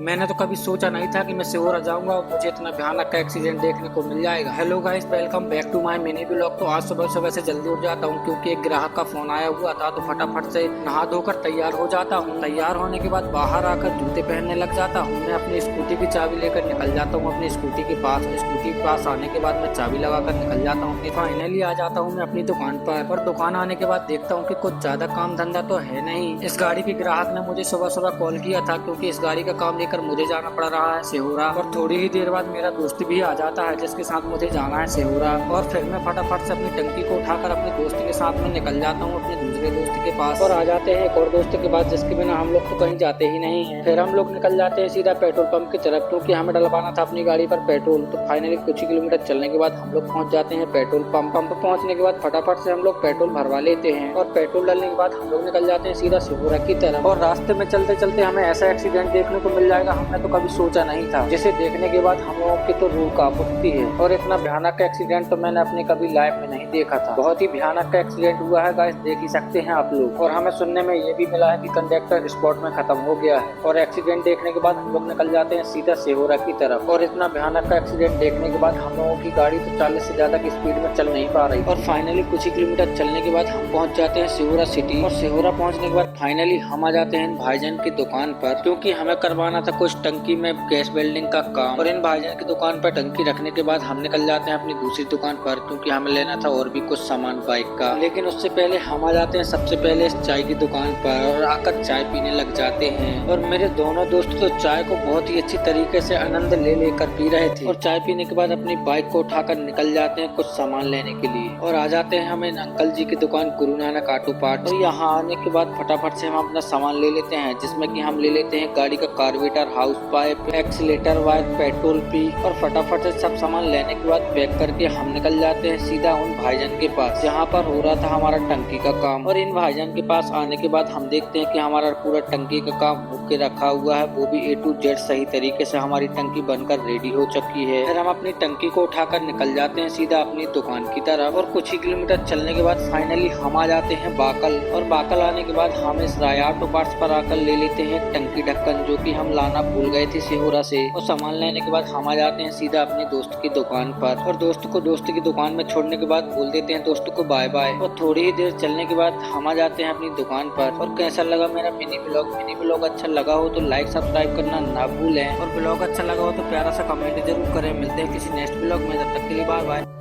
मैंने तो कभी सोचा नहीं था कि मैं सिहोर जाऊंगा और मुझे इतना भयानक का एक्सीडेंट देखने को मिल जाएगा। Hello guys, welcome back to my mini blog. तो आज सुबह सुबह से जल्दी उठ जाता हूँ क्योंकि एक ग्राहक का फोन आया हुआ था, तो फटाफट से नहा धोकर तैयार हो जाता हूँ। तैयार होने के बाद बाहर आकर जूते पहनने लग जाता हूँ। मैं अपनी स्कूटी की चाबी लेकर निकल जाता हूँ अपनी स्कूटी के पास। स्कूटी के पास आने के बाद मैं चाबी लगाकर निकल जाता हूँ। फाइनली आ जाता हूँ मैं अपनी दुकान पर, और दुकान आने के बाद देखता हूँ कि कुछ ज्यादा काम धंधा तो है नहीं। इस गाड़ी के ग्राहक ने मुझे सुबह सुबह कॉल किया था क्योंकि इस गाड़ी का काम लेकर मुझे जाना पड़ रहा है सिहोरा। और थोड़ी ही देर बाद मेरा दोस्त भी आ जाता है जिसके साथ मुझे जाना है सिहोरा। और फिर मैं फटाफट से अपनी टंकी को उठाकर अपने दोस्त के साथ में निकल जाता हूँ अपने दूसरे दोस्त के पास, और आ जाते हैं एक और दोस्त के पास जिसके बिना हम लोग तो कहीं जाते ही नहीं है। फिर हम लोग निकल जाते हैं सीधा पेट्रोल पंप की तरफ क्योंकि हमें डलवाना था अपनी गाड़ी पर पेट्रोल। तो फाइनली कुछ ही किलोमीटर चलने के बाद हम लोग पहुंच जाते हैं पेट्रोल पंप। पंप पहुंचने के बाद फटाफट से हम लोग पेट्रोल भरवा लेते हैं, और पेट्रोल डालने के बाद हम लोग निकल जाते हैं सीधा सिहोरा की तरफ। और रास्ते में चलते चलते हमें ऐसा एक्सीडेंट देखने को मिल जाएगा हमने तो कभी सोचा नहीं था, जिसे देखने के बाद हम लोगों की तो रूह कांप उठती है। और इतना भयानक एक्सीडेंट तो मैंने अपनी कभी लाइफ में नहीं देखा था। बहुत ही भयानक का एक्सीडेंट हुआ है गाइस, देख ही सकते हैं आप लोग। और हमें सुनने में ये भी मिला है कि कंडक्टर स्पॉट में खत्म हो गया है। और एक्सीडेंट देखने के बाद हम लोग निकल जाते हैं सीधा सिहोरा की तरफ। और इतना भयानक का एक्सीडेंट देखने के बाद हम लोगों की गाड़ी तो 40 से ज्यादा की स्पीड में चल नहीं पा रही। और फाइनली कुछ ही किलोमीटर चलने के बाद हम पहुंच जाते हैं सिहोरा सिटी। और सिहोरा पहुंचने के बाद फाइनली हम आ जाते हैं इन भाईजान की दुकान पर क्योंकि हमें करवाना था कुछ टंकी में गैस वेल्डिंग का काम। और इन भाईजान की दुकान पर टंकी रखने के बाद हम निकल जाते हैं अपनी दूसरी दुकान पर क्योंकि हमें लेना था और भी कुछ सामान बाइक का। लेकिन उससे पहले हम आ जाते हैं सबसे पहले इस चाय की दुकान पर और आकर चाय पीने लग जाते हैं। और मेरे दोनों दोस्त तो चाय को बहुत ही अच्छी तरीके से आनंद ले लेकर पी रहे थे। और चाय पीने के बाद अपनी बाइक को उठाकर निकल जाते हैं कुछ सामान लेने के लिए। और आ जाते हैं हम इन अंकल जी की दुकान गुरु नानक ऑटो पार्ट्स। और यहाँ आने के बाद फटाफट से हम अपना सामान ले लेते हैं, जिसमें कि हम ले लेते हैं गाड़ी का carburettor, house pipe, accelerator wire, petrol P. और फटाफट से सब सामान लेने के बाद पैक करके हम निकल जाते हैं सीधा उन भाईजान के पास जहाँ पर हो रहा था हमारा टंकी का काम। और इन भाईजान के पास आने के बाद हम देखते हैं कि हमारा पूरा टंकी का काम होके रखा हुआ है, वो भी A to Z सही तरीके से हमारी टंकी बनकर रेडी हो चुकी है। फिर हम अपनी टंकी को उठाकर निकल जाते हैं सीधा अपनी दुकान की तरफ। और कुछ ही किलोमीटर चलने के बाद फाइनली हम आ जाते हैं बाकल। और बाकल आने के बाद हम इस राया ऑटो पार्ट्स पर आकर ले लेते हैं टंकी ढक्कन जो कि हम लाना भूल गए थे सिहोरा से। और सामान लेने के बाद हम आ जाते हैं सीधा अपने दोस्त की दुकान पर। और दोस्त को दोस्त की दुकान में छोड़ने के बाद बोल देते हैं दोस्त को बाय बाय। और थोड़ी ही देर चलने के बाद हम आ जाते हैं अपनी दुकान पर। और कैसा लगा मेरा मिनी ब्लॉग अच्छा लगा हो तो लाइक सब्सक्राइब करना ना भूलें। और ब्लॉग अच्छा लगा हो तो प्यारा सा कमेंट जरूर करें। मिलते हैं किसी नेक्स्ट ब्लॉग में, तब तक के लिए बाय बाय।